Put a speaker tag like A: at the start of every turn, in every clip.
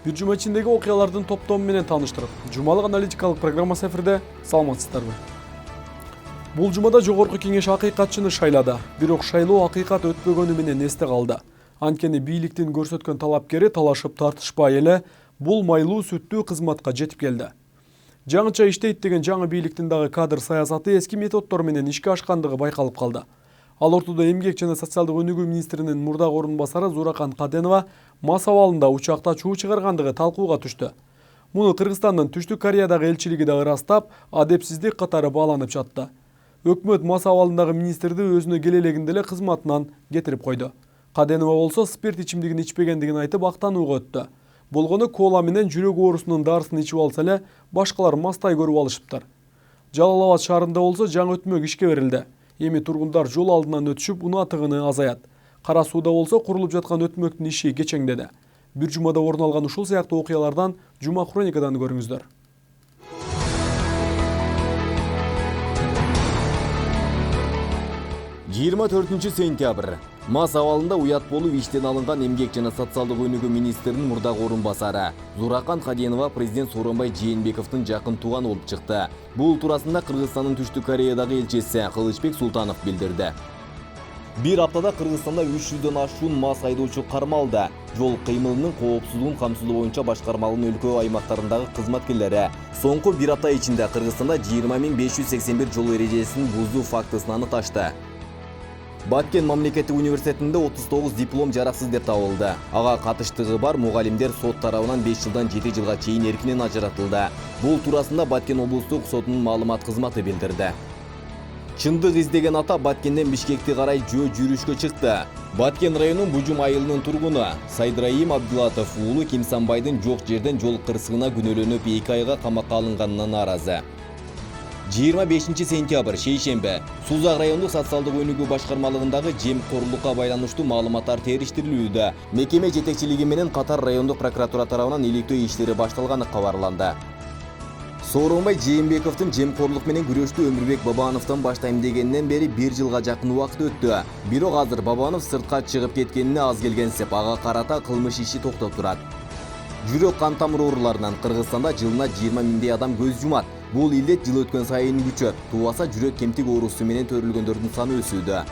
A: Бир жума ичиндеги окуялардын топтому менен тааныштырып, жумалык аналитикалык программасы эфирде. Саламатсыздарбы? Бул жумада жогорку кеңеш акыйкатчыны шайлады. Бирок шайлоо акыйкат өтпөгөнү менен эсте калды. Анткени бийликтин көрсөткөн талапкери талашып тартышпай эле бул майлуу сүттүү кызматка жетип келди. Жаңыча иштейт деген жаңы бийликтин дагы кадр саясаты эски методдор менен ишке ашкандыгы байкалып калды. Ал ортодо эмгек жана социалдык өнүгүү министринин мурдагы орун басары Зуракан Каденова мас абалында учакта чуу чыгаргандыгы талкууга түштү. Муну Кыргызстандын Түштүк Кореядагы элчилиги дагы ырастап, адепсиздик катары бааланып жатты. Өкмөт мас абалындагы министрди өзүнө келелегинде эле кызматынан кетирип койду. Каденова болсо спирт ичимдигин ичпегендигин айтып актанууга өттү. Болгону кола менен жүрөк оорусунун дарысын ичип алса эле башкалар мастай көрүп алышыптыр. Жалал Абад шаарында болсо жаңы өтмөк ишке берилди. Эми тургундар жол алдынан өтүшүп, унаа-тыгыны азаят. Кара сууда болсо курулуп жаткан өтмөктүн иши кечеңдеди. Бир жумада орун алган ушул сыяктуу окуялардан Жума хроникадан көрүңүздөр.
B: 24 сентябрь. Мас абалында уят болуп иштен алынган эмгек жана социалдык өнүгүү министринин мурдагы орун басары Зуракан Каденова президент Сооронбай Жээнбековдун жакын тууганы болуп чыкты. Бул туурасында Кыргызстандын Түштүк Кореядагы элчиси Кылычбек Султанов билдирди. Бир аптада Кыргызстанда 300дөн ашуун мас айдоочу кармалды. Жол кыймылынын коопсуздугун камсыздоо боюнча башкармалынын өлкө аймактарындагы кызматкерлери соңку бир апта ичинде Кыргызстанда 20.581 жол эрежесин бузуу фактысын аныкташты. Баткен мамлекеттик университетинде 39 диплом жараксыз деп табылды. Ага катыштыгы бар мугалимдер сот тарабынан 5 жылдан 7 жылга чейин эркинен ажыратылды. Бул туурасында Баткен облустук сотунун маалымат кызматы билдирди. Чындык издеген ата Баткенден Бишкекти карай жүрүшкө чыкты. Баткен районунун Бужум айылынын тургуну Сайдраим Абдулатов уулу Кимсанбайдын жок жерден жол кырсыгына күнөөлөнүп 2 айга камакка алынганына нааразы. 25 сентябрь шейшембе Сузак райондук социалдык өнүгүү башкармалыгындагы жемкорлукка байланыштуу маалыматтар териштирилүүдө. Мекеме жетекчилиги менен катар райондук прокуратура тарабынан иликтөө иштери башталганы кабарланды. Сооронбай Жээнбековдун жемкорлук менен күрөштү Өмүрбек Бабановдон баштайм дегенден бери 1 жылга жакын убакыт өттү. Бирок азыр Бабанов сыртка чыгып кеткенине аз келгенсип, ага карата кылмыш иши токтоп турат. Жүрөк кан тамыр ооруларынан Кыргызстанда жылына 20 миңдей адам көз жумат. Бул илдет жыл өткөн сайын күчөп, туубаса жүрөк кемтик оорусу менен төрөлгөндөрдүн саны өсүүдө.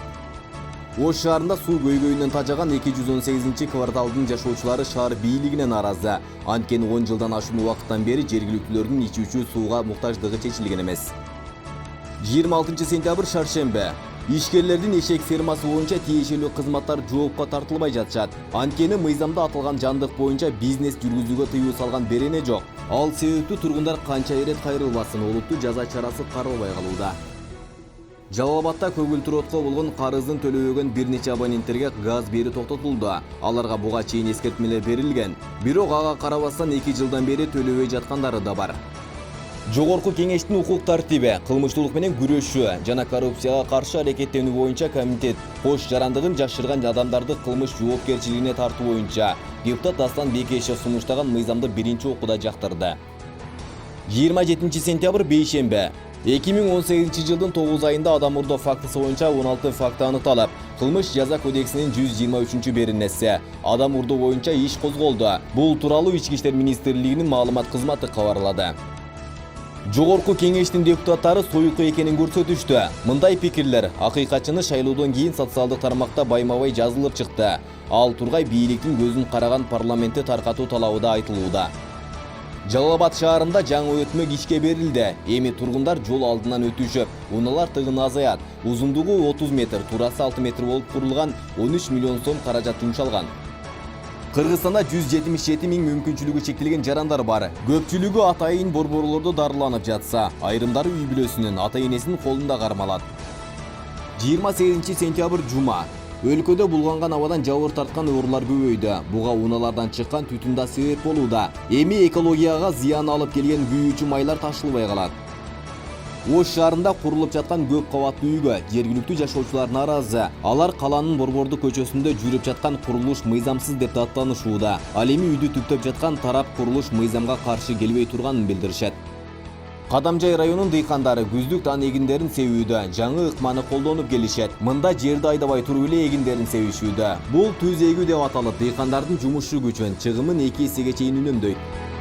B: Ош шаарында суу көйгөйүнөн тажаган 218 кварталдын жашоочулары шаар бийлигине нааразы. Анткени 10 жылдан ашуун убакыттан бери жергиликтүүлөрдүн ичүүчү сууга муктаждыгы чечилген эмес. 26 сентябрь шаршембе. Ишкерлердин эшек фермасы боюнча тиешелүү кызматтар жоопко тартылбай жатышат. Анткени мыйзамда аталган жандык боюнча бизнес жүргүзүүгө тыюу салган берене жок. Ал себептүү тургундар канча ирет кайрылбасын, олуттуу жаза чарасы каралбай калууда. Жалал Абадта көгүлтүр отко болгон карызын төлөбөгөн бир нече абоненттерге газ берүү токтотулду. Аларга буга чейин эскертмелер берилген. Бирок ага карабастан 2 жылдан бери төлөбөй жаткандары да бар. Жогорку кеңештин укук тартиби, кылмыштуулук менен күрөшүү жана коррупцияга каршы аракеттенүү боюнча комитет кош жарандыгын жашырган адамдарды кылмыш жоопкерчилигине тартуу боюнча депутат Аслан Бекешев сунуштаган мыйзамды биринчи окууда жактырды. 27 сентябрь бейшембе. 2018 жылдын 9 айында адам урдоо фактысы боюнча 16 факты аныкталып, кылмыш жаза кодексинин 123 беренеси адам урдоо боюнча иш козголду. Бул тууралуу Ички иштер министрлигинин маалымат кызматы кабарлады. Жогорку кеңештин депутаттары союкку экенин көрсөтүштү. Мындай пикирлер акыйкатчыны шайлоодон кийин социалдык тармакта байма-бай жазылып чыкты. Ал тургай бийликтин көзүн караган парламентти таркатуу талабы да айтылууда. Жалал Абад шаарында жаңы өтмөк ишке берилди. Эми тургундар жол алдынан өтүшүп, унаалар тыгыны азаят. Узундугу 30 метр, турасы 6 метр болуп курулган 13 миллион сом каражат жумшалган. Кыргызстанда 177 миң мүмкүнчүлүгү чектелген жарандар бар. Көпчүлүгү атайын борборлордо дарыланып жатса, айрымдары үй бүлөсүнүн ата-энесинин колунда кармалат. 28 сентябрь жума. Өлкөдө булганган абадан жабыр тарткан оорулар көбөйдү. Буга унаалардан чыккан түтүн да себеп болууда. Эми экологияга зыян алып келген күйүүчү майлар ташылбай калат. Ош шаарында курулуп жаткан көп кабаттуу үйгө жергиликтүү жашоочулар нааразы. Алар каланын Борбордук көчөсүндө жүрүп жаткан курулуш мыйзамсыз деп даттанышууда. Ал эми үйдү түптөп жаткан тарап курулуш мыйзамга каршы келбей турганын билдиришет. Кадамжай районунун дыйкандары күздүк дан эгиндерин себүүдө жаңы ыкманы колдонуп келишет. Мында жерди айдабай туруп эле эгиндерин себишүүдө. Бул түз эгүү деп аталып, дыйкандардын жумуш күчүн, чыгымын 2 эсеге чейин үнөмдөйт.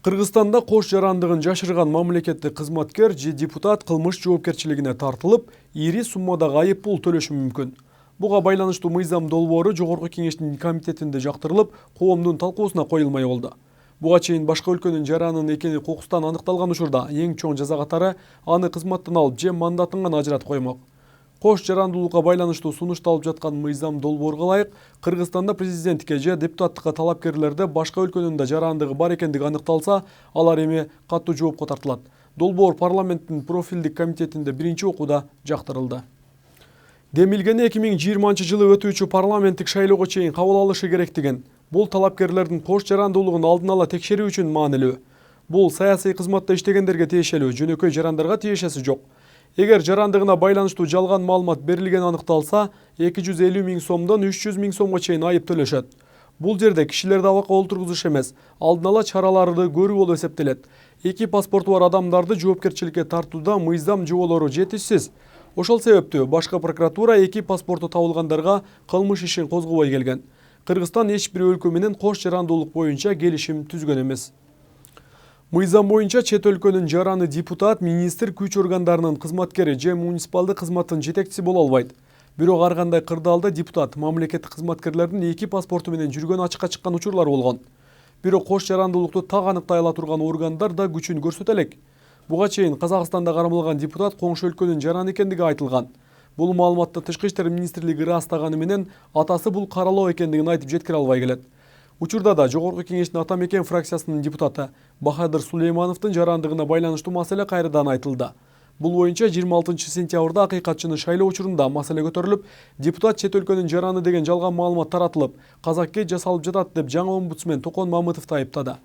A: Кыргызстанда кош жарандыгын жашырган мамлекеттик кызматкер же депутат кылмыш жоопкерчилигине тартылып, ири суммадагы айып пул төлөшү мүмкүн. Буга байланыштуу мыйзам долбоору Жогорку Кеңештин комитетинде жактырылып, коомдун талкуусуна коюлмай болду. Буга чейин башка өлкөнүн жаранын экени кокустан аныкталган учурда эң чоң жаза катары аны кызматтан алып же мандатын гана ажыратып коймок. Кош жарандуулукка байланыштуу сунушталып жаткан мыйзам долбоорго ылайык Кыргызстанда президенттикке же депутаттыкка талапкерлерде башка өлкөнүн да жарандыгы бар экендиги аныкталса, алар эми каттуу жоопко тартылат. Долбоор парламенттин профилдик комитетинде биринчи окууда жактырылды. Демилгени 2020 жылы өтүүчү парламенттик шайлоого чейин кабыл алышы керектигин, бул талапкерлердин кош жарандуулугун алдын ала текшерүү үчүн маанилүү. Бул саясий кызматта иштегендерге тиешелүү, жөнөкөй жарандарга тиешеси жок. Эгер жарандыгына байланыштуу жалган маалымат берилгени аныкталса, 250 000 сомдон 300 000 сомго чейин айып төлөшөт. Бул жерде кишилерди абакка олтургузуш эмес, алдын ала чараларды көрүү болуп эсептелет. Эки паспорту бар адамдарды жоопкерчиликке тартууда мыйзам жоболору жетишсиз. Ошол себептүү башка прокуратура эки паспорту табылгандарга кылмыш ишин козгобой келген. Кыргызстан эч бир өлкө менен кош жарандуулук боюнча келишим түзгөн эмес. Мыйзам боюнча чет өлкөнүн жараны депутат, министр, күч органдарынын кызматкери же муниципалдык кызматтын жетекчиси боло албайт. Бирок ар кандай кырдаалда депутат, мамлекеттик кызматкерлердин эки паспорту менен жүргөн ачыкка чыккан учурлар болгон. Бирок кош жарандуулукту так аныктай ала турган органдар да күчүн көрсөтө элек. Буга чейин Казакстанда кармалган депутат коңшу өлкөнүн жараны экендиги айтылган. Бул маалыматты Тышкы иштер министрлиги ырастаганы менен атасы бул каралоо экендигин айтып жеткире албай келет. Учурда да Жогорку Кеңештин Ата Мекен фракциясынын депутаты Бахадыр Сулеймановдун жарандыгына байланыштуу маселе кайрадан айтылды. Бул боюнча 26 сентябрда акыйкатчыны шайлоо учурунда маселе көтөрүлүп, депутат чет өлкөнүн жараны деген жалган маалымат таратылып, казакке жасалып жатат деп жаңы омбудсмен Токон Мамытовду айыптады.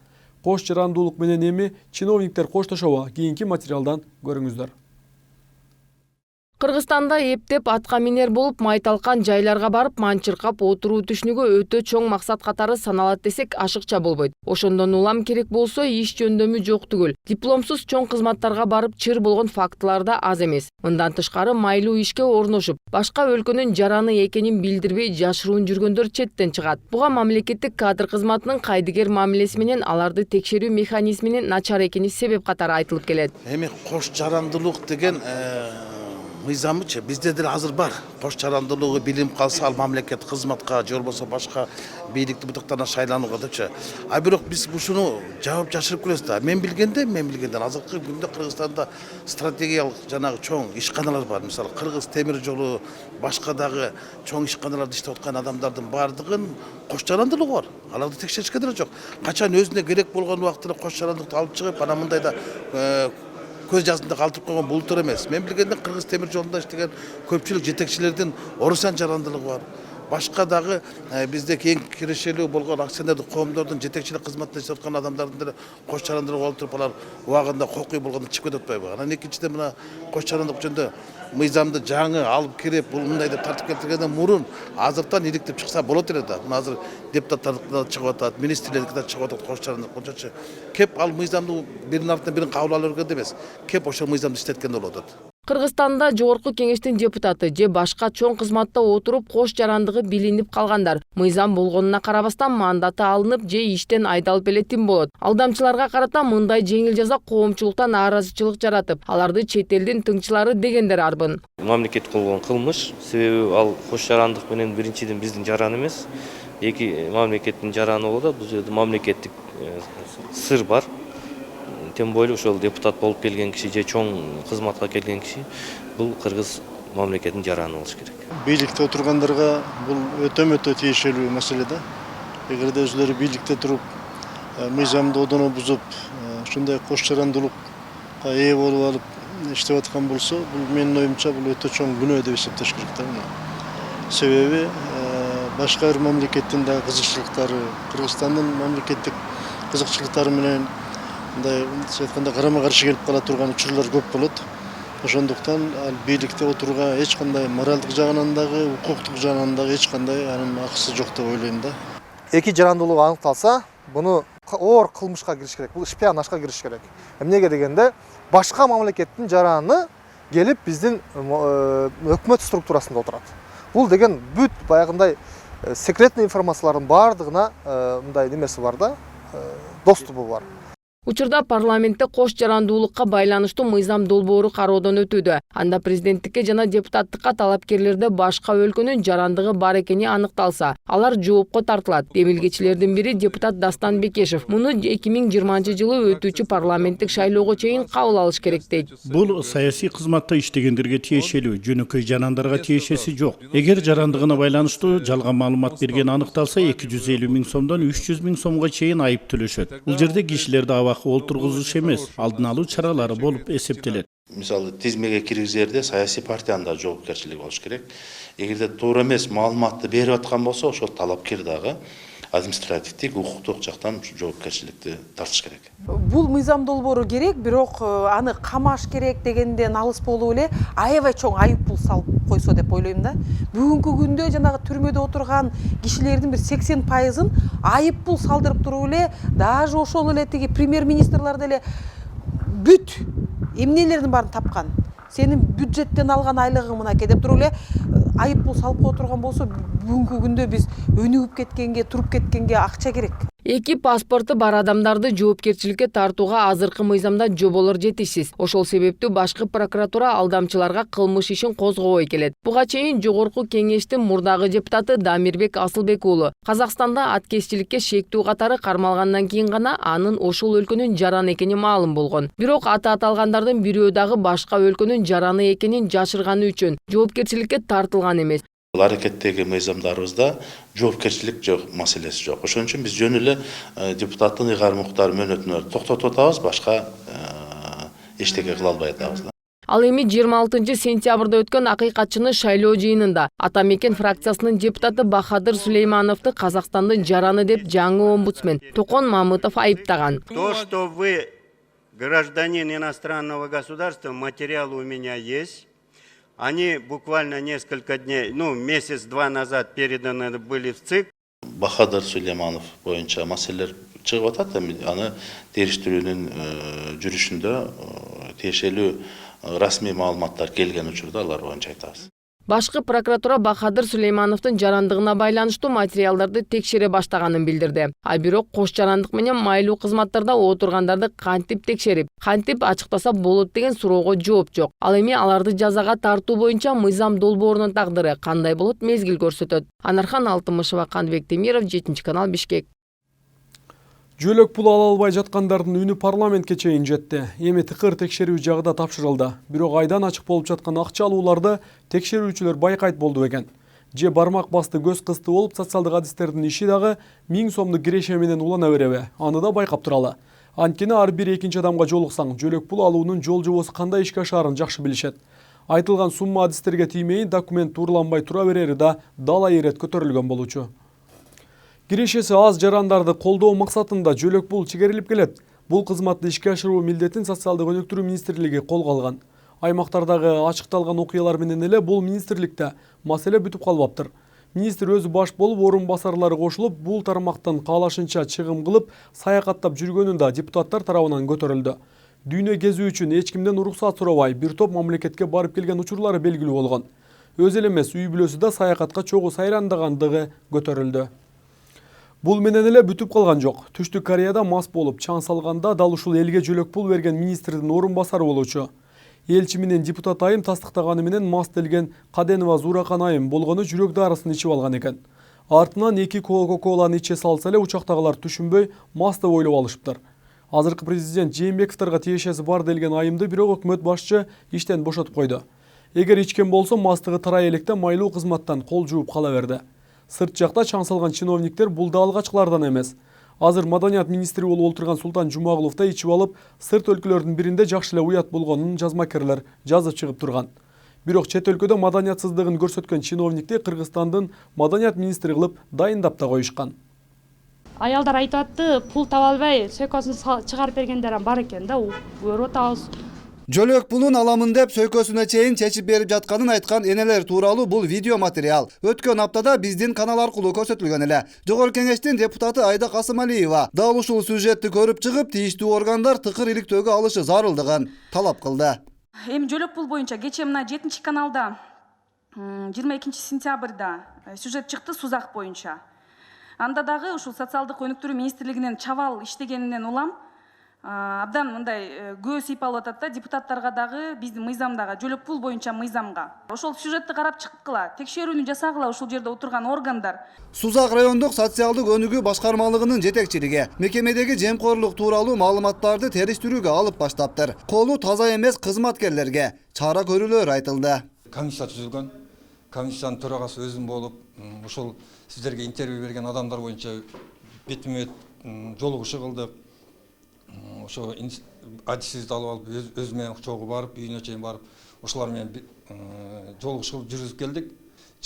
A: Кош жарандуулук менен эми чиновниктер коштошобу? Кийинки материалдан көрүңүздөр.
C: Кыргызстанда эптеп атка минер болуп майталкан жайларга барып манчыркап отуруу түшүнүгү өтө чоң максат катары саналат десек ашыкча болбойт. Ошондон улам керек болсо иш жөндөмү жок түгүл. Дипломсуз чоң кызматтарга барып чыр болгон фактылар да аз эмес. Мындан тышкары майлуу ишке орношуп, башка өлкөнүн жараны экенин билдирбей жашыруун жүргөндөр четтен чыгат. Буга мамлекеттик кадр кызматынын кайдыгер мамилеси менен аларды текшерүү механизминин начар экени себеп катары айтылып келет.
D: Эми кош жарандуулук деген мыйзамычы бизде деле азыр бар. Кош жарандуулугу билим калса ал мамлекет кызматка же болбосо башка бийликтүү бутуктарына шайланууга депчи. А бирок биз ушуну жаап жашырып келебиз да. Мен билгенден азыркы күндө Кыргызстанда стратегиялык жанагы чоң ишканалар бар. Мисалы Кыргыз темир жолу, башка дагы чоң ишканаларда иштеп аткан адамдардын бардыгын кош жарандуулугу бар. Аларды текшеришке деле жок. Качан өзүнө керек болгон убактында кош жарандуулукту алып чыгып, анан мындайда көз жазында калтырып койгон бултур эмес. Мен билгенден Кыргыз темир жолунда иштеген көпчүлүк жетекчилердин орасан жарандуулугу бар. Башка дагы бизде кең кирешелүү болгон акционердик коомдордун жетекчилик кызматында иштеп аткан адамдардын деле кош жарандуулугу болуп туруп, алар убагында кокуй болгондо чыгып кетип атпайбы? Анан экинчиден мына кош жарандуулук жөнүндө мыйзамды жаңы алып кирип, бул мындай деп тартып келтиргенден мурун азыртан иликтеп чыкса болот эле да. Мына азыр депутаттардыкы да чыгып атат, министрлердики да чыгып атат кош жарандуулук боюнча. Кеп ал мыйзамды биринин артынан бирин кабыл ала бергенде эмес. Кеп ошол мыйзамды иштеткенде болот.
C: Кыргызстанда Жогорку Кеңештин депутаты же башка чоң кызматта отуруп кош жарандыгы билинип калгандар мыйзам болгонуна карабастан мандаты алынып же иштен айдалып элетин болот. Алдамчыларга карата мындай жеңил жаза коомчулуктан нааразычылык жаратып, аларды чет элдин тыңчылары дегендер арбын.
E: Мамлекет кылган кылмыш, себеби ал кош жарандык менен биринчиден биздин жаран эмес, эки мамлекеттин жараны болот. Бул жерде мамлекеттик сыр бар. Тем более ошол депутат болуп келген киши же чоң кызматка келген киши бул кыргыз мамлекетинин жараны болуш керек.
F: Бийликте отургандарга бул өтө тиешелүү маселе да. Эгерде өзүлөрү бийликте туруп мыйзамды одоно бузуп, ушундай кош жарандуулукка ээ болуп алып иштеп аткан болсо, бул менин оюмча бул өтө чоң күнөө деп эсептеш керек да. Себеби башка бир мамлекеттин дагы кызыкчылыктары, Кыргызстандын мамлекеттик кызыкчылыктары менен мындай айтканда карама каршы келип кала турган учурлар көп болот. ошондуктан ал бийликте отурууга эч кандай моралдык жагынан дагы укуктук жагынан дагы эч кандай анын акысы жок деп ойлойм да.
G: Эки жарандуулугу аныкталса, буну оор кылмышка кириш керек. Бул шпионажга кириш керек. Эмнеге дегенде, башка мамлекеттин жараны келип биздин өкмөт структурасында отурат. Бул деген бүт баягындай секретный информациялардын баардыгына мындай немеси бар да, доступу бар.
C: Учурда парламентте кош жарандуулукка байланыштуу мыйзам долбоору кароодон өтүүдө. Анда президенттикке жана депутаттыкка талапкерлерде башка өлкөнүн жарандыгы бар экени аныкталса, алар жоопко тартылат. Демилгечилердин бири депутат Дастан Бекешев. Муну 2020-жылы өтүүчү парламенттик шайлоого чейин кабыл алыш керек дейт.
H: Бул саясий кызматта иштегендерге тиешелүү, жөнөкөй жарандарга тиешеси жок. Эгер жарандыгына байланыштуу жалган маалымат берген аныкталса, 250 000 сомдон 300 000 сомго чейин айып төлөшөт. Бул жерде кишилерди олтургузуш эмес, алдын алуу чаралары болуп эсептелет.
I: Мисалы тизмеге киргизерде саясий партиянын да жоопкерчилиги болуш керек. Эгерде туура эмес маалыматты берип аткан болсо, ошол талапкер дагы административдик, укуктук жактан жоопкерчиликти тартыш керек.
J: Бул мыйзам долбоору керек, бирок аны камаш керек дегенден алыс болуп эле аябай чоң айып пул салып койсо деп ойлойм да. Бүгүнкү күндө жанагы түрмөдө отурган кишилердин бир 80%-ын айып пул салдырып туруп эле, даже ошол эле тиги премьер-министрлер деле бүт эмнелердин баарын тапкан. Сенин бюджеттен алган айлыгың мынакей деп туруп эле айып пул салып кое турган болсо, бүгүнкү күндө биз өнүгүп кеткенге, туруп кеткенге акча керек.
C: Эки паспорту бар адамдарды жоопкерчиликке тартууга азыркы мыйзамда жоболор жетишсиз. Ошол себептүү башкы прокуратура алдамчыларга кылмыш ишин козгобой келет. Буга чейин жогорку кеңештин мурдагы депутаты Дамирбек Асылбек уулу Казакстанда аткезчиликке шектүү катары кармалгандан кийин гана анын ошол өлкөнүн жараны экени маалым болгон. Бирок аты аталгандардын бирөө дагы башка өлкөнүн жараны экенин жашырганы үчүн жоопкерчиликке тартылган эмес.
I: Аракеттеги мыйзамдарыбызда жоопкерчилик жок, маселеси жок. Ошон үчүн биз жөн эле депутаттын ыйгар муктар мөөнөтүн токтотуп атабыз, башка эчтеке кыла албай атабыз.
C: Ал эми 26 сентябрда өткөн акыйкатчыны шайлоо жыйынында Атамекен фракциясынын депутаты Бахадыр Сулеймановду Казакстандын жараны деп жаңы омбудсмен Токон Мамытов айыптаган.
K: То, что вы гражданин иностранного государства, материалы у меня есть. Они буквально несколько дней, месяц-два назад переданы были в ЦИК.
I: Бахадыр Сулейманов боюнча маселелер чыгып атат, аны териштирүүнүн жүрүшүндө тиешелүү расмий маалыматтар келген учурда алар боюнча айтабыз.
C: Башкы прокуратура Бахадыр Сулеймановдун жарандыгына байланыштуу материалдарды текшере баштаганын билдирди. А бирок кош жарандык менен майлуу кызматтарда отургандарды кантип текшерип, кантип ачыктаса болот деген суроого жооп жок. Ал эми аларды жазага тартуу боюнча мыйзам долбоорунун тагдыры кандай болот мезгил көрсөтөт. Анархан Алтымышева, Канбек Темиров, 7-канал, Бишкек.
A: Жөлөк пул ала албай жаткандардын үнү парламентке чейин жетти. Эми тыкыр текшерүү жагы тапшырылды. Бирок айдан ачык болуп жаткан акча алууларды текшерүүчүлөр байкайт болду экен. Же бармак басты көз кысты болуп социалдык адистердин иши дагы 1000 сомдук киреше менен улана береби? Аны да байкап туралы. Анткени ар бир экинчи адамга жолуксаң, жөлөк пул алуунун жол жобосу кандай ишке ашаарын жакшы билишет. Айтылган сумма адистерге тиймейин, документ турланбай тура берери да дала ирет көтөрүлгөн болчу. Кирешеси аз жарандарды колдоо максатында жөлөк пул чегерилип келет. Бул кызматты ишке ашыруу милдетин социалдык өнүктүрүү министрлиги колго алган. Аймактардагы ачыкталган окуялар менен эле бул министрликте маселе бүтүп калбаптыр. Министр өзү баш болуп, орун басарлары кошулуп, бул тармактан каалашынча чыгым кылып, саякаттап жүргөнүн да депутаттар тарабынан көтөрүлдү. Дүйнө кезүү үчүн эч кимден уруксат сурабай, бир топ мамлекетке барып келген учурлары белгилүү болгон. Өзү эле эмес, үй бүлөсү да саякатка чогуу сайрандагандыгы көтөрүлдү. Бул менен эле бүтүп калган жок. Түштүк Кореяда мас болуп, чаң салганда дал ушул элге жөлөк пул берген министрдин орун басары болчу. Элчи менен депутат айым тастыктаганы менен мас делген Каденова Зуракан айым болгону жүрөк дарысын ичип алган экен. Артынан 2 кока-коланы иче салса эле учактагылар түшүнбөй мас деп ойлоп алышыптыр. Азыркы президент Жээнбековторго тиешеси бар делген айымды бирок өкмөт башчы иштен бошотуп койду. Эгер ичкен болсо мастыгы тарай электе майлуу кызматтан кол жууп кала берди. Сырт жакта чаң салган чиновниктер бул да алгачкылардан эмес. Азыр маданият министри болуп отурган Султан Жумагулов да ичип алып, сырт өлкөлөрдүн биринде жакшы эле уят болгонун жазмакерлер жазып чыгып турган. Бирок чет өлкөдө маданиятсыздыгын көрсөткөн чиновникти Кыргызстандын маданият министри кылып дайындап да коюшкан.
L: Аялдар айтып атты, пул таба албай сөйкөсүн чыгарып бергендер бар экен да, көрүп атабыз.
M: Жөлөк пулун аламын деп сөйкөсүнө чейин чечип берип жатканын айткан энелер тууралуу бул видео материал өткөн аптада биздин канал аркылуу көрсөтүлгөн эле. Жогорку кеңештин депутаты Айда Касымалиева дал ушул сюжетти көрүп чыгып, тийиштүү органдар тыкыр иликтөөгө алышы зарылдыгын талап кылды.
L: Эми жөлөк пул боюнча кечээ мына 7 каналда 22 сентябрда сюжет чыкты Сузак боюнча. Анда дагы ушул социалдык өнүктүрүү министрлигинин чабал иштегенинен улам абдан мындай көз сыйпалып атат да депутаттарга дагы биздин мыйзамдагы жөлөк пул боюнча мыйзамга. Ошол сюжетти карап чыккыла, текшерүүнү жасагыла ушул жерде отурган органдар.
M: Сузак райондук социалдык өнүгүү башкармалыгынын жетекчилиги мекемедеги жемкорлук тууралуу маалыматтарды териштирүүгө алып баштаптыр. Колу таза эмес кызматкерлерге чара көрүүлөр айтылды.
N: Комиссия түзүлгөн. Комиссиянын төрагасы өзүм болуп, ушул сиздерге интервью берген адамдар боюнча бетме жолугушуу кылдык. Ошо адисизди алып алып өз менен чогуу барып, үйүнө чейин барып, ошолар менен жолугушуу жүргүзүп келдик.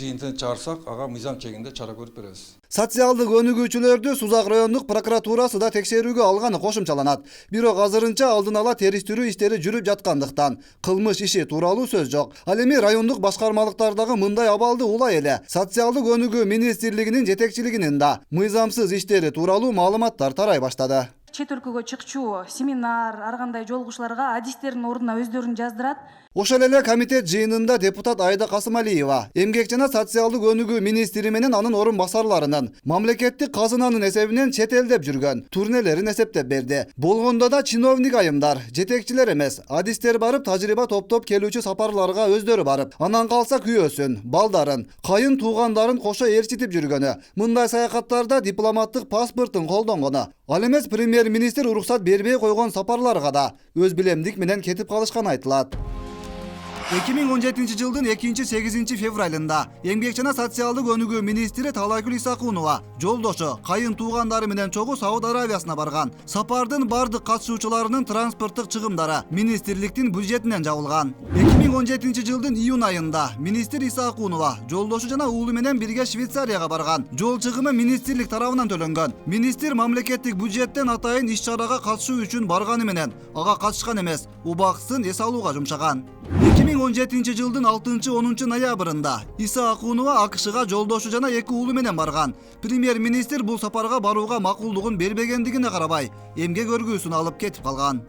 N: Жыйынтыгын чыгарсак, ага мыйзам чегинде чара көрүп беребиз.
M: Социалдык өнүгүүчүлөрдү Сузак райондук прокуратурасы да текшерүүгө алганы кошумчаланат. Бирок азырынча алдын ала териштирүү иштери жүрүп жаткандыктан кылмыш иши тууралуу сөз жок. Ал эми райондук башкармалыктардагы мындай абалды улай эле социалдык өнүгүү министрлигинин жетекчилигинин да мыйзамсыз иштери тууралуу маалыматтар тарай баштады.
L: Чет өлкөгө чыкчу семинар, ар кандай жолугушууларга адистердин ордуна өздөрүн жаздырат.
M: Ошол эле комитет жыйынында депутат Айда Касымалиева эмгек жана социалдык өнүгүү министри менен анын орун басарларынын мамлекеттик казынанын эсебинен чет элдеп жүргөн турнелерин эсептеп берди. Болгондо да чиновник айымдар, жетекчилер эмес, адистер барып тажрыйба топтоп келүүчү сапарларга өздөрү барып, анан калса күйөөсүн, балдарын, кайын туугандарын кошо ээрчитип жүргөнү, мындай саякаттарда дипломаттык паспортун колдонгону, ал эмес премьер-министр уруксат бербей койгон сапарларга да өз билемдик менен кетип калышканы айтылат. 2017 жылдын 2-8 февралында эмгек жана социалдык өнүгүү министри Талайгүл Исакунова жолдошу, кайын туугандары менен чогуу Сауд Аравиясына барган. Сапардын бардык катышуучуларынын транспорттук чыгымдары министрликтин бюджетинен жабылган. 2017 жылдын июнь айында министр Исакунова жолдошу жана уулу менен бирге Швейцарияга барган. Жол чыгымы министрлик тарабынан төлөнгөн. Министр мамлекеттик бюджеттен атайын иш-чарага катышуу үчүн барганы менен ага катышкан эмес, убакытын эс алууга жумшаган. 2017 жылдын 6-10 ноябрында Исакунова АКШга жолдошу жана 2 уулу менен барган. Премьер-министр бул сапарга барууга макулдугун бербегендигине карабай, эмгек өргүүсүн алып кетип калган.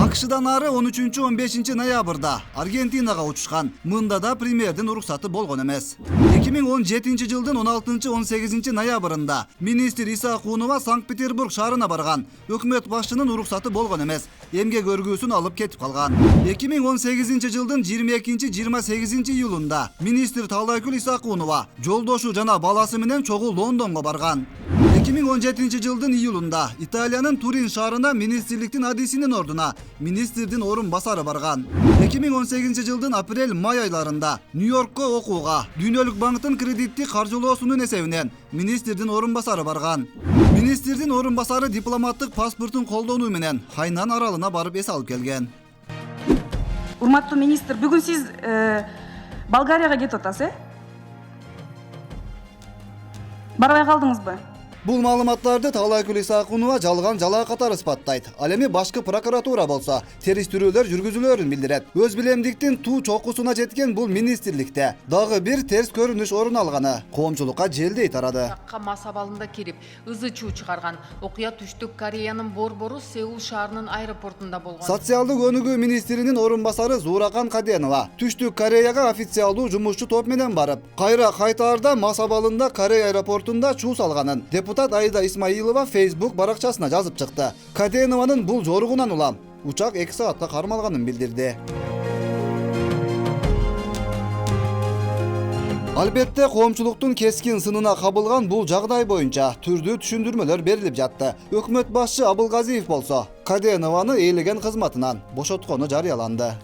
M: АКШдан ары 13-15 ноябрда Аргентинага учушкан. Мында да премьердин уруксаты болгон эмес. 2017 жылдын 16-18 ноябрында министр Исакунова Санкт-Петербург шаарына барган. Өкмөт башчынын уруксаты болгон эмес, эмгек өргүүсүн алып кетип калган. 2018 жылдын 22-28 июлунда министр Талайгүл Исакунова жолдошу жана баласы менен чогуу Лондонго барган. 2017 жылдын июлунда Италиянын Турин шаарына министрликтин адисинин ордуна министрдин орун басары барган. 2018 жылдын апрель-май айларында Нью-Йоркко окууга Дүйнөлүк банктын кредиттик каржылоосунун эсебинен министрдин орун басары барган. Министрдин орун басары дипломаттык паспортун колдонуу менен Хайнан аралына барып эс алып келген.
L: Урматтуу министр, бүгүн сиз Болгарияга кетип атасыз, барбай калдыңызбы?
M: Бул маалыматтарды Талайгүл Исакунова жалган жалаа катары испаттайт. Ал эми башкы прокуратура болсо териштирүүлөр жүргүзүлөөрүн билдирет. Өз билемдиктин туу чокусуна жеткен бул министрликте дагы бир терс көрүнүш орун алганы коомчулукка желдей тарады.
C: Мас абалында кирип, ызы чуу чыгарган окуя Түштүк Кореянын борбору Сеул шаарынын аэропортунда болгон.
M: Социалдык өнүгүү министринин орун басары Зуракан Каденова Түштүк Кореяга официалдуу жумушчу топ менен барып, кайра кайтаарда мас абалында Корея аэропортунда чуу салганын депутат Айда Исмаилова Facebook баракчасына жазып чыкты. Каденованын бул жоругунан улам учак 2 саатка кармалганын билдирди. Албетте коомчулуктун кескин сынына кабылган бул жагдай боюнча түрдүү түшүндүрмөлөр берилип жатты. Өкмөт башчы Абылгазиев болсо Каденованы ээлеген кызматынан бошоткону жарыяланды.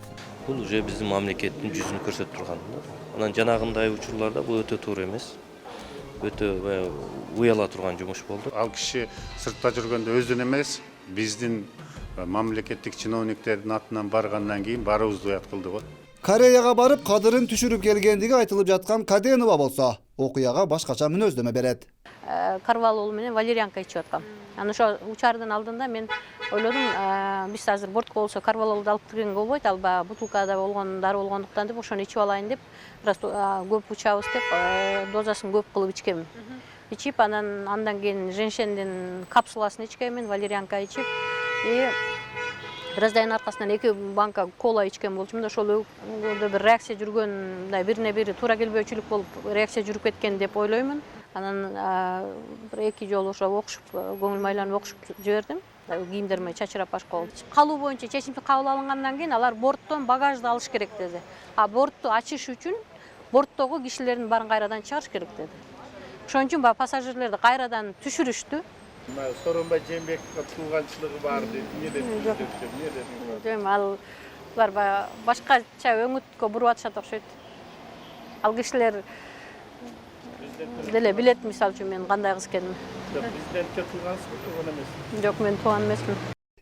E: Бул уже биздин мамлекеттин жүзүн көрсөтүп турган. Анан жанагындай учурларда бул өтө туура эмес. Өтө уяла турган жумуш болду.
O: Ал киши сыртта жүргөндө өзүн эмес, биздин мамлекеттик чиновниктердин атынан баргандан кийин баарыбызды уят кылды го.
M: Кореяга барып кадырын түшүрүп келгендиги айтылып жаткан Каденова болсо окуяга башкача мүнөздөмө берет.
P: Карвалол менен валерьянка ичип аткам. Анан ошо учардын алдында мен ойлодум, биз азыр бортко болсо карвалолду алып киргенге болбойт, ал баягы бутылкада болгон дары болгондуктан деп ошону ичип алайын деп, раз көп учабыз деп дозасын көп кылып ичкем. Ичип андан кийин женьшендин капсуласын ичкемин, валерьянка ичип, бираздан аркасынан 2 банка кола ичкен болчумун да, ошол өңдө бир реакция жүргөн, мындай бирине бири туура келбөөчүлүк болуп реакция жүрүп кеткен деп ойлоймун. Анан бир 2 жолу ошо окушуп, көңүл майланып окушуп жибердим. Кийимдериме чачырап башка болду. Калуу боюнча чечим кабыл алынгандан кийин алар борттон багажды алыш керек деди. Бортту ачыш үчүн борттогу кишилердин баарын кайрадан чыгарыш керек деди. Ошон үчүн пассажирлерди кайрадан түшүрүштү.
F: Сооронбай Жээнбековго тууганчылыгы бар дейт. Эмне деп?
P: Жок, алар баягы башкача өңүткө буруп атышат окшойт. Ал кишилер деле билет, мисалы үчүн мен кандай кыз экенин.
F: Президентке туугансызбы, тууган эмессизби?
P: Жок, мен тууган эмесмин.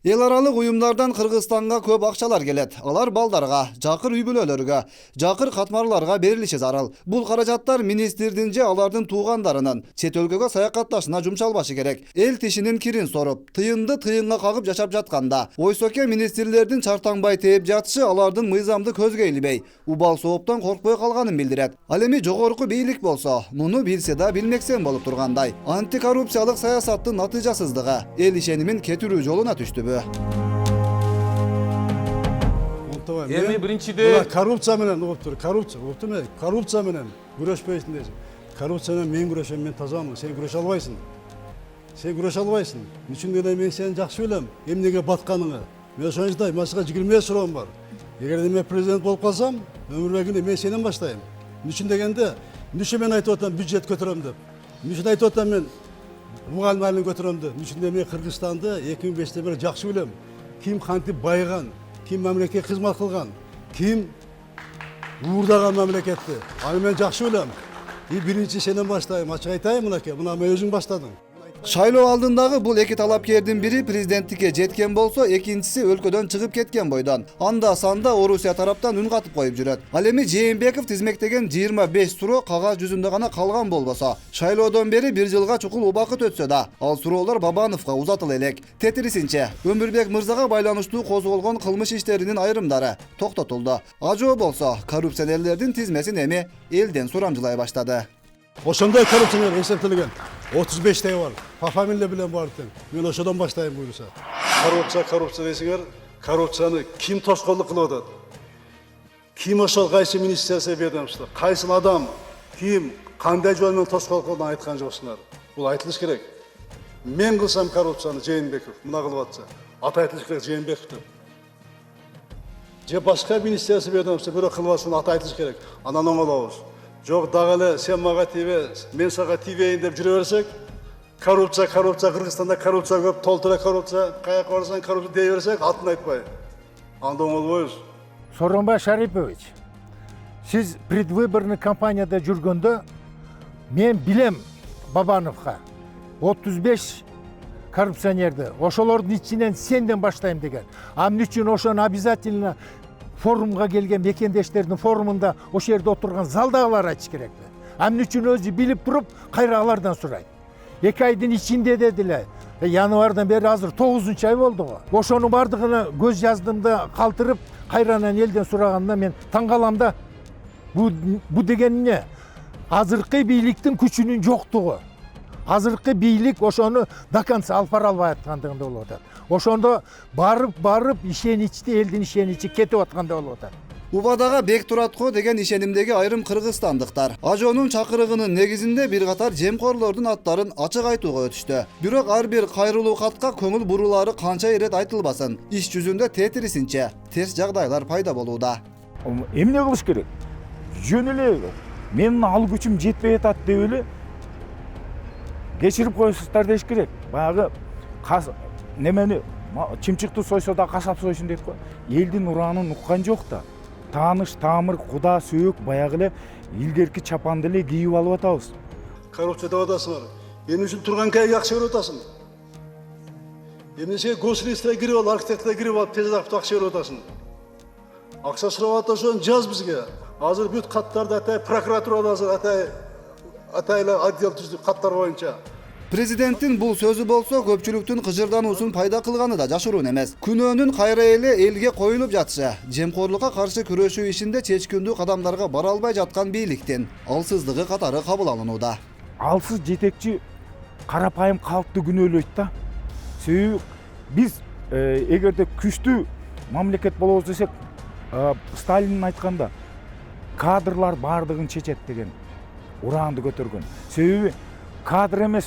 M: Эл аралык уюмдардан Кыргызстанга көп акчалар келет. Алар балдарга, жакыр үй бүлөлөргө, жакыр катмарларга берилиши зарыл. Бул каражаттар министрдин же алардын туугандарынын чет өлкөгө саякатташына жумшалбашы керек. Эл тишинин кирин соруп, тыйынды тыйынга кагып жашап жатканда, ойсоке министрлердин чартаңбай тээп жатышы алардын мыйзамды көзгө илбей, убал сооптон коркпой калганын билдирет. Ал эми жогорку бийлик болсо, муну билсе да билмексен болуп тургандай. Антикоррупциялык саясаттын натыйжасыздыгы эл ишенимин кетирүү жолуна түштүбү?
Q: Эми биринчиде
F: коррупция менен угуптур. Коррупция менен күрөшпөйсүң дейсиң. Коррупция менен мен күрөшөм, мен тазамын. Сен күрөшө албайсың. Эмне үчүн деле мен сени жакшы билем. Эмнеге батканыңы. Мен ошондой мага 20 суроом бар. Эгер мен президент болуп калсам, өмүрбөгүндө мен сенен баштайм. Эмне үчүн дегенде, эмне үчүн мен айтып атам бюджет көтөрөм деп. Эмне үчүн айтып атам мен мугалимдерин көтөрөм деп. Эмне үчүн мен Кыргызстанды 2005-те бери жакшы билем. Ким кантип байыган, ким мамлекетке кызмат кылган, ким уурдаган мамлекетти. Аны мен жакшы билем. Биринчи сенен баштайм, ачык айтайын мынакей, мына мен өзүң баштадың.
M: Шайлоо алдындагы бул эки талапкердин бири президенттикке жеткен болсо, экинчиси өлкөдөн чыгып кеткен бойдон. Анда санда Орусия тараптан үн катып коюп жүрөт. Ал эми Жээнбеков тизмектеген 25 суроо кагаз жүзүндө гана калган болбосо, шайлоодон бери 1 жылга чукул убакыт өтсө да, ал суроолор Бабановго узатыла элек. Тетирисинче, Өмүрбек мырзага байланыштуу козголгон кылмыш иштеринин айрымдары токтотулду. Ажоо болсо, коррупционерлердин тизмесин эми элден сурамжылай баштады.
F: Ошондой коррупционер эсептелген 35 бар. Фамилия билен бар экен. Мен ошодон баштайм буюрса. Коррупция дейсиңер, коррупцияны ким тоскоолдук кылып атат? Ким ошол кайсы министерство ведомство, кайсы адам, ким кандай жол менен тоскоолдук кылган айткан жоксуңар. Бул айтылыш керек. Мен кылсам коррупцияны Жээнбеков мына кылып атса, аты айтылыш керек Жээнбеков деп. Же башка министерство ведомство бирок кылып атса, аты айтылыш керек. Анан оңолобуз. Жоқ дагы эле сен мага тийбе, мен сага тийбейин деп жүрө берсек, коррупция, Кыргызстанда коррупция көп, толтура коррупция, каяка барсаң коррупция дей берсек, атын айтпай. Анда оңолбойбуз.
R: Сооронбай Шарипович, сиз предвыборный кампанияда жүргөндө мен билем Бабановго 35 коррупционерди, ошолордун ичинен сенден баштайм деген. Эмне үчүн ошону обязательно форумга келген мекендештердин форумунда ошол жерде отурган залдагылар айтыш керек. Эмне үчүн өзү билип туруп, кайра алардан сурайт. 2 айдын ичинде дедиле. Январдан бери азыр 9-ай болду го. Ошонун бардыгына көз жаздымда калтырып, кайранан элден сураганда мен таң калам да. Бу деген эмне? Азыркы бийликтин күчүнүн жоктугу. Азыркы бийлик ошону до конца алып бара албай аткандыгында болуп атат. Ошондо барып ишеничти, элдин ишеничи кетип аткандай болуп атат.
M: Убадага бек турат го деген ишенимдеги айрым кыргызстандыктар Ажоонун чакырыгынын негизинде бир катар жемкорлордун аттарын ачык айтууга өтүштү. Бирок ар бир кайрылуу катка көңүл бурулары канча ирет айтылбасын, иш жүзүндө тетирисинче терс жагдайлар пайда болууда.
R: Эмне кылыш керек? Жөн эле менин ал күчүм жетпей атат деп эле кечирип коесуздар деш керек. Баягы немени чымчыкты сойсо да касап сойсун дейт го. Элдин ураанын уккан жок да. Тааныш, таамыр, куда, сөөк баягы эле илгерки чапанды эле кийип алып атабыз.
F: Коррупция деп атасыңар. Эмне үчүн турган кайга акча берип атасың? Эмнесе госреестрге кирип алып, архитекторго кирип алып, тез акча берип атасың? Акча сурап атасың, жаз бизге. Азыр бүт каттарда атай прокуратурада азыр атайлар отдел түздүк каттар боюнча.
M: Президенттин бул сөзү болсо көпчүлүктүн кыжырдануусун пайда кылганы да жашыруун эмес. Күнөөнүн кайра эле элге коюлуп жатышы, жемкорлукка каршы күрөшүү ишинде чечкиндүү кадамдарга бара албай жаткан бийликтин алсыздыгы катары кабыл алынууда.
R: Алсыз жетекчи карапайым калкты күнөөлөйт да. Себеби биз эгерде күчтүү мамлекет болобуз десек, Сталин айтканда кадрлар бардыгын чечет деген ураанды көтөргөн. Себеби кадр эмес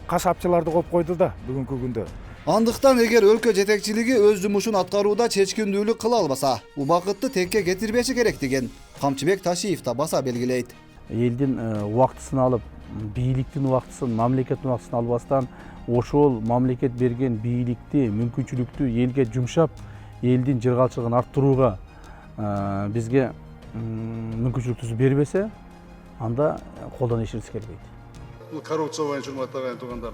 R: касапчыларды коюп койду да бүгүнкү күндө.
M: Андыктан эгер өлкө жетекчилиги өз жумушун аткарууда чечкиндүүлүк кыла албаса, убакытты текке кетирбеши керектигин Камчыбек Ташиев да баса белгилейт.
S: Элдин убактысын алып, бийликтин убактысын, мамлекеттин убактысын албастан ошол мамлекет берген бийликти, мүмкүнчүлүктү элге жумшап, элдин жыргалчылыгын арттырууга бизге мүмкүнчүлүк бербесе, анда колдон эч нерсе келбейт.
F: Бул коррупция боюнча мактаган туугандар.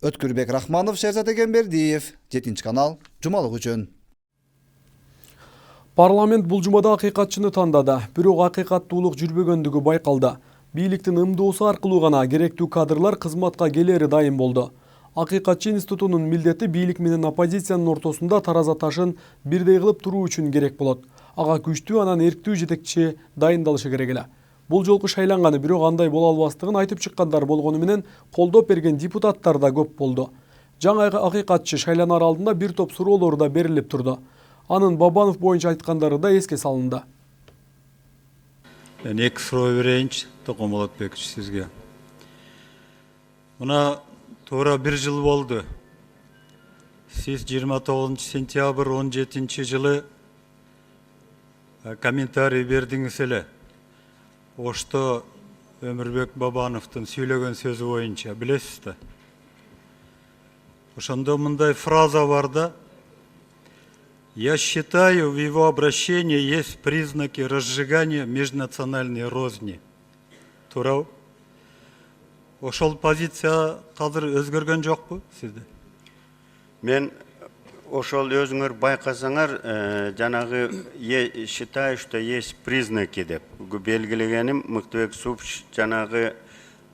M: Өткүрбек Рахманов, Шерзат Эгембердиев, 7 канал, жумалык үчүн.
A: Парламент бул жумада акыйкатчыны тандады, бирок акыйкаттуулук жүрбөгөндүгү байкалды. Бийликтин ымдоосу аркылуу гана керектүү кадрлар кызматка келери дайым болду. Акыйкатчы институтунун милдети бийлик менен оппозициянын ортосунда тараза ташын бирдей кылып туруу үчүн керек болот. Ага күчтүү анан эрктүү жетекчи дайындалышы керек эле. Бул жолку шайланганы бирок андай боло албастыгын айтып чыккандар болгону менен колдоп берген депутаттар да көп болду. Жаңа акыйкатчы шайланар алдында бир топ суроолор да берилип турду. Анын Бабанов боюнча айткандары да эске салынды.
T: Мен эки суроо берейинчи, Токомолотбекович, сизге. Мына туура бир жыл болду. Сиз 29 сентябрь 17 жылы комментарий бердиңиз эле. Ошто Өмүрбек Бабановдун сүйлөгөн сөзү боюнча билесиз да. Ошондо мындай фраза бар да: «Я считаю, в его обращении есть признаки разжигания межнациональной розни». Туурабы? Ошол позиция азыр өзгөргөн жокпу сизде?
K: Мен ошол өзүңөр байкасаңар, жанагы считаю, что есть признаки деп белгилегеним Мыктыбек Супч, жанагы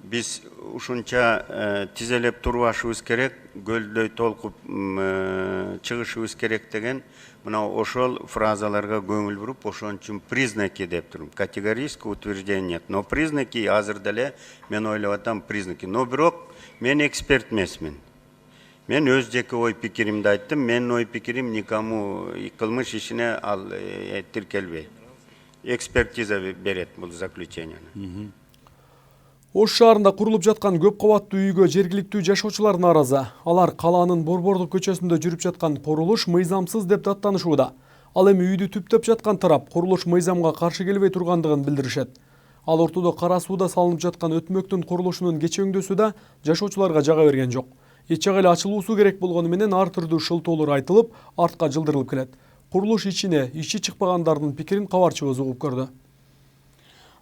K: биз ушунча тизелеп турбашыбыз керек, көлдөй толкуп чыгышыбыз керек деген мына ошол фразаларга көңүл буруп, ошон үчүн признаки деп турум. Категорическое утверждение нет, но признаки азыр деле мен ойлоп атам признаки. Но бирок мен эксперт эмесмин. Мен өз жеке ой пикиримди айттым. Менин ой пикирим никому кылмыш ишине ал тиркелбейт. Экспертиза берет бул заключенияны.
A: Ош шаарында курулуп жаткан көп кабаттуу үйгө жергиликтүү жашоочулар нааразы. Алар калаанын Борбордук көчөсүндө жүрүп жаткан курулуш мыйзамсыз деп даттанышууда. Ал эми үйдү түптөп жаткан тарап курулуш мыйзамга каршы келбей тургандыгын билдиришет. Ал ортодо кара сууда салынып жаткан өтмөктүн курулушунун кечөңдөсү да жашоочуларга жага берген жок. Эч жагы эле ачылуусу керек болгону менен ар түрдүү шылтоолор айтылып, артка жылдырылып келет. Курулуш ичине иши чыкпагандардын пикирин кабарчыбыз угуп көрдү.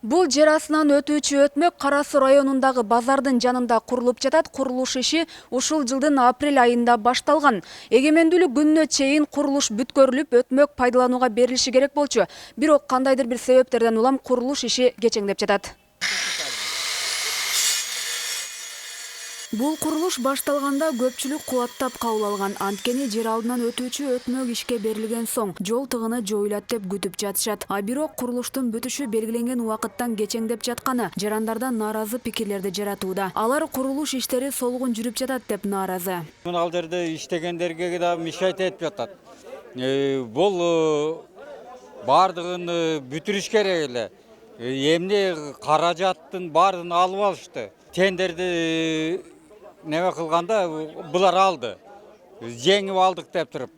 U: Бул жер астынан өтүүчү өтмөк Кара Суу районундагы базардын жанында курулуп жатат. Курулуш иши ушул жылдын апрель айында башталган. Эгемендүүлүк күнүнө чейин курулуш бүткөрүлүп, өтмөк пайдаланууга берилиши керек болчу. Бирок кандайдыр бир себептерден улам курулуш иши кечеңдеп жатат. Бул курулуш башталганда көпчүлүк кубаттап кабыл алган. Анткени жер алдынан өтүүчү өтмөк ишке берилген соң жол тыгыны жоюлат деп күтүп жатышат. А бирок курулуштун бүтүшү белгиленген убакыттан кечеңдеп жатканы жарандардан нааразы пикирлерди жаратууда. Алар курулуш иштери солгун жүрүп жатат деп нааразы.
V: Ал жерде иштегендерге да мешайт этип жатат. Бул бардыгын бүтүрүш керек эле. Эмне каражаттын баарын алып алышты. Тендерди неме кылганда булар алды. Жеңип алдык деп туруп,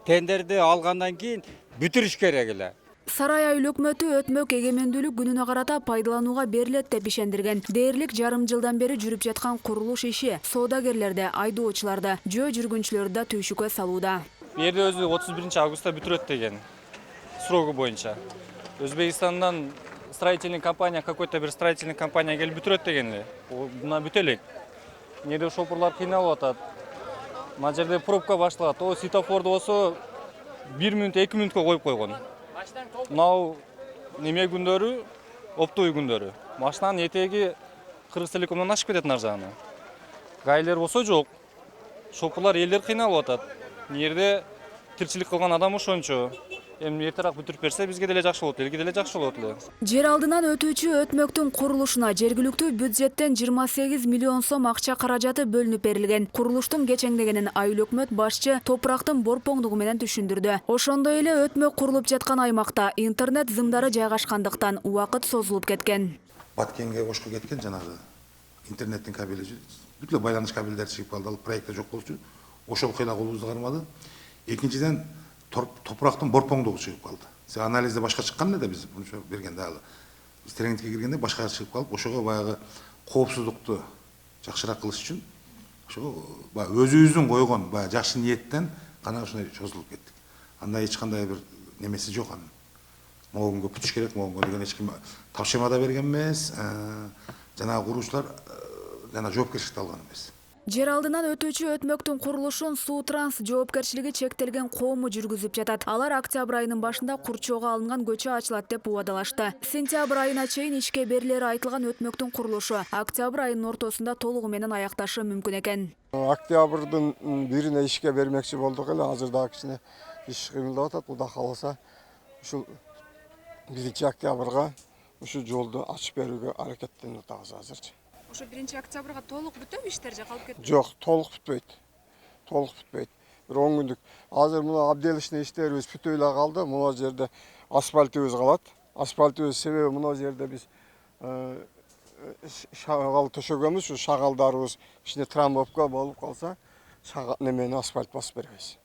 V: тендерди алгандан кийин бүтүрүш керек эле.
U: Сарай айыл өкмөтү өтмөк эгемендүүлүк күнүнө карата пайдаланууга берилет деп ишендирген. Дээрлик жарым жылдан бери жүрүп жаткан курулуш иши соодагерлерди, айдоочуларды, жөө жүргүнчүлөрдү да түйшүккө салууда.
W: Бирде өзү 31 августта бүтүрөт деген срогу боюнча. Өзбекстандан строительный компания, какой-то бир строительный компания келип бүтүрөт деген эле. Мына бүтө элек. Неде шопурлар кыйналып атат. Мына жерде пробка башталат. О светофорду болсо 1 мүнөт, 2 мүнөткө коюп койгон. Мынау неме күндөрү, оптовый күндөрү. Машинанын этеги Кыргыз Телекомдон ашып кетет нар жагына. Гайлер болсо жок. Шопурлар элдер кыйналып атат. Нерде тирчилик кылган адам ошончо. Эми эртерээк бүтүрүп берсе бизге деле жакшы болот, элге деле жакшы болот эле.
U: Жер алдынан өтүүчү өтмөктүн курулушуна жергиликтүү бюджеттен 28 миллион сом акча каражаты бөлүнүп берилген. Курулуштун кечеңдегенин айыл өкмөт башчы топурактын борпоңдугу менен түшүндүрдү. Ошондой эле өтмөк курулуп жаткан аймакта интернет зымдары жайгашкандыктан убакыт созулуп кеткен.
B: Баткенге кошко кеткен жанагы интернеттин кабели бүт эле байланыш кабелдери чыгып калды, ал проектте жок болчу. Ошол кыйла колубузду кармады. Экинчиден топурактын борпоңдугу чыгып калды. Анализде башка чыккан эле да биз мынча бергенде ал. Биз тренингке киргенде башка чыгып калып, ошого баягы коопсуздукту жакшыраак кылыш үчүн ошо өзүбүздүн койгон баягы жакшы ниеттен гана ушундай чозулуп кеттик. Анда эч кандай бир немеси жок анын. Могу күнгө бүтүш керек, могу деген эч ким тапшырма да берген эмес. Жанагы куруучулар жана жоопкерчиликти алган эмес.
U: Жер алдынан өтүүчү өтмөктүн курулушун Суу Транс жоопкерчилиги чектелген коому жүргүзүп жатат. Алар октябрь айынын башында курчоого алынган көчө ачылат деп убадалашты. Сентябрь айына чейин ишке берилери айтылган өтмөктүн курулушу октябрь айынын ортосунда толугу менен аякташы мүмкүн экен.
D: Октябрдын 1-ине ишке бермекчи болдук эле, азыр дагы кичине иш кыймылдап атат. Кудай кааласа ушул 1-октябрга ушул жолду ачып берүүгө аракеттенип атабыз азырчы.
U: Ошо 1-октябрга толук бүтөбү иштер же калып кетет?
D: Жок, толук бүтпөйт. Толук бүтпөйт. Бир 10 күндүк. Азыр мына обделочный иштерибиз бүтө эле калды. Мына жерде асфальтыбыз калат. Асфальтыбыз себеби мына жерде биз шагал төшөгөнбүз, ушу шагалдарыбыз кичине травмовка болуп калса, немени асфальт басып беребиз.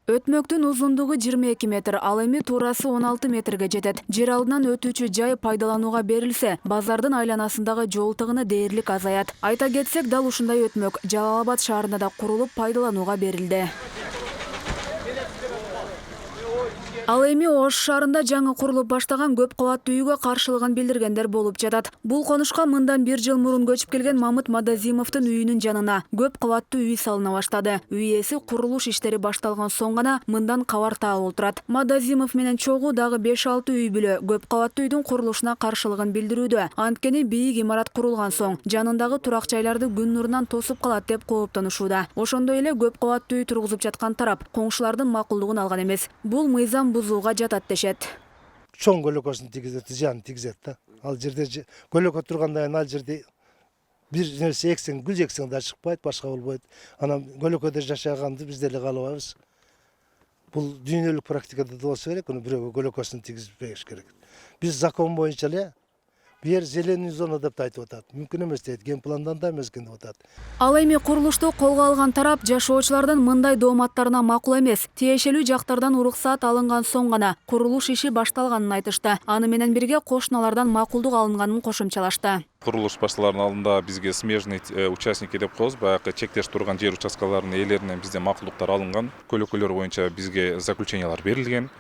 U: Өтмөктүн узундугу 22 метр, ал эми туурасы 16 метрге жетет. Жер алдынан өтүүчү жай пайдаланууга берилсе, базардын айланасындагы жол тыгыны дээрлик азаят. Айта кетсек, дал ушундай өтмөк Жалал Абад шаарында да курулуп пайдаланууга берилди. Ал эми Ош шаарында жаңы курулуп баштаган көп кабаттуу үйгө каршылыгын билдиргендер болуп жатат. Бул конушка мындан 1 жыл мурун көчүп келген Мамыт Мадазимовдун үйүнүн жанына көп кабаттуу үй салына баштады. Үй ээси курулуш иштери башталган соң гана мындан кабар таап отурат. Мадазимов менен чогуу дагы 5-6 үй бүлө көп кабаттуу үйдүн курулушуна каршылыгын билдирүүдө. Анткени бийик имарат курулган соң жанындагы турак жайларды күн нурунан тосуп калат деп кооптонушууда. Ошондой эле көп кабаттуу үй тургузуп жаткан тарап коңшулардын макулдугун алган эмес. Бул мыйзам бузууга жатат дешет.
G: Чоң көлөкөсүн тийгизет, зыян тийгизет да. Ал жерде көлөкө тургандан ал жерде бир нерсе эксең, гүл эксең да чыкпайт, башка болбойт. Анан көлөкөдө жашаганды биз деле каалабайбыз. Бул дүйнөлүк практикада да болсо керек, бирөөгө көлөкөсүн тийгизбеш керек. Биз закон боюнча эле бу жер зеленый зона деп айтып атат. Мүмкүн эмес дейт, генпландан да эмес деп атат.
U: Ал эми курулушту колго алган тарап жашоочулардын мындай дооматтарына макул эмес. Тиешелүү жактардан уруксаат алынган соң гана курулуш иши башталганын айтышты. Аны менен бирге кошуналардан макулдук алынганын кошумчалашты.
X: Курулуш башталарынын алдында бизге смежный участники деп коебуз, баягы чектеш турган жер участкаларынын ээлеринен бизден макулдуктар алынган. Көлөкөлөр боюнча бизге заключениялар берилген.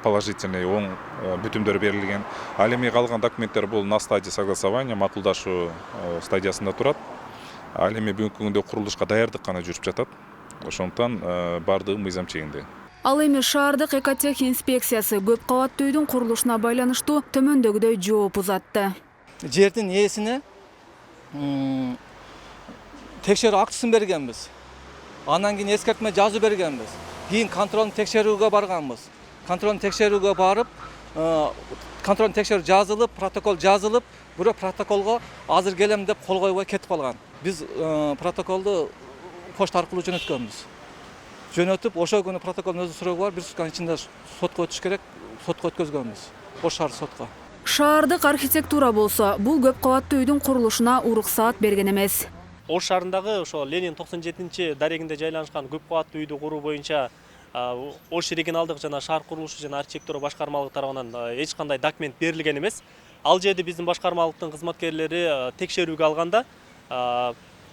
X: Положительный оң бүтүмдөр берилген. Ал эми калган документтер бул на стадии согласования, макулдашуу стадиясында турат. Ал эми бүгүнкү күндө курулушка даярдык гана жүрүп жатат. Ошондуктан бардыгы мыйзам чегинде.
U: Ал эми шаардык экотех инспекциясы көп кабаттуу үйдүн курулушуна байланыштуу төмөндөгүдөй жооп узатты.
Y: Жердин ээсине текшерүү актысын бергенбиз. Андан кийин эскертме жазуу бергенбиз. Кийин контролдун текшерүүгө барганбыз. Контролдун текшерүүгө барып, контролдун текшерүү жазылып, протокол жазылып, бирок протоколго азыр келем деп кол койбой кетип калган. Биз протоколду почта аркылуу жөнөткөнбүз. Жөнөтүп, ошол күнү протоколдун өзү срогу бар, 1 сутканын ичинде сотко өтүш керек, сотко өткөзгөнбүз. Ош шаар сотко.
U: Шаардык архитектура болсо, бул көп кабаттуу үйдүн курулушуна уруксаат берген эмес.
Z: Ош шаарындагы ошо Ленин 97-чи дарегинде жайланышкан көп кабаттуу үйдү куруу боюнча Ош регионалдык жана шаар курулушу жана архитектура башкармалыгы тарабынан эч кандай документ берилген эмес. Ал жерде биздин башкармалыктын кызматкерлери текшерүүгө алганда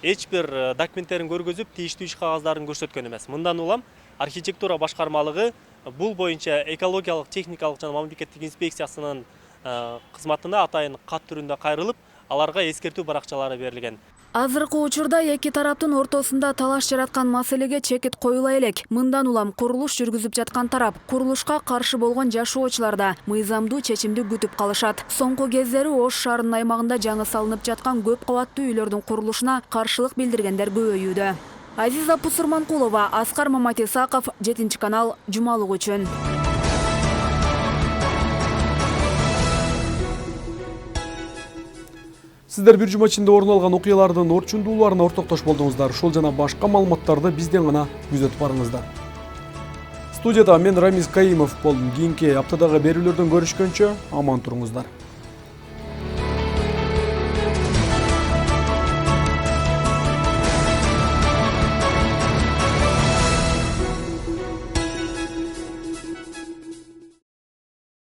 Z: эч бир документтерин көргөзүп, тийиштүү иш кагаздарын көрсөткөн эмес. Мындан улам архитектура башкармалыгы бул боюнча экологиялык, техникалык жана мамлекеттик инспекциясынын кызматына атайын кат түрүндө кайрылып, аларга эскертүү баракчалары берилген.
U: Азыркы учурда эки тараптын ортосунда талаш жараткан маселеге чекит коюла элек. Мындан улам курулуш жүргүзүп жаткан тарап курулушка каршы болгон жашоочулар да мыйзамдуу чечимди күтүп калышат. Соңку кездери Ош шаарынын аймагында жаңы салынып жаткан көп кабаттуу үйлөрдүн курулушуна каршылык билдиргендер көбөйүүдө. Азиза Пусурманкулова, Аскар Маматисаков, 7 канал, жумалык үчүн.
A: Сиздер бир жума ичинде орун алган окуялардын орчундууларына ортоктош болдуңуздар. Ушул жана башка маалыматтарды бизден гана күзөтүп барыңыздар. Студияда мен Рамиз Каимов болдум. Кийинки аптадагы берүүлөрдөн көрүшкөнчө аман туруңуздар.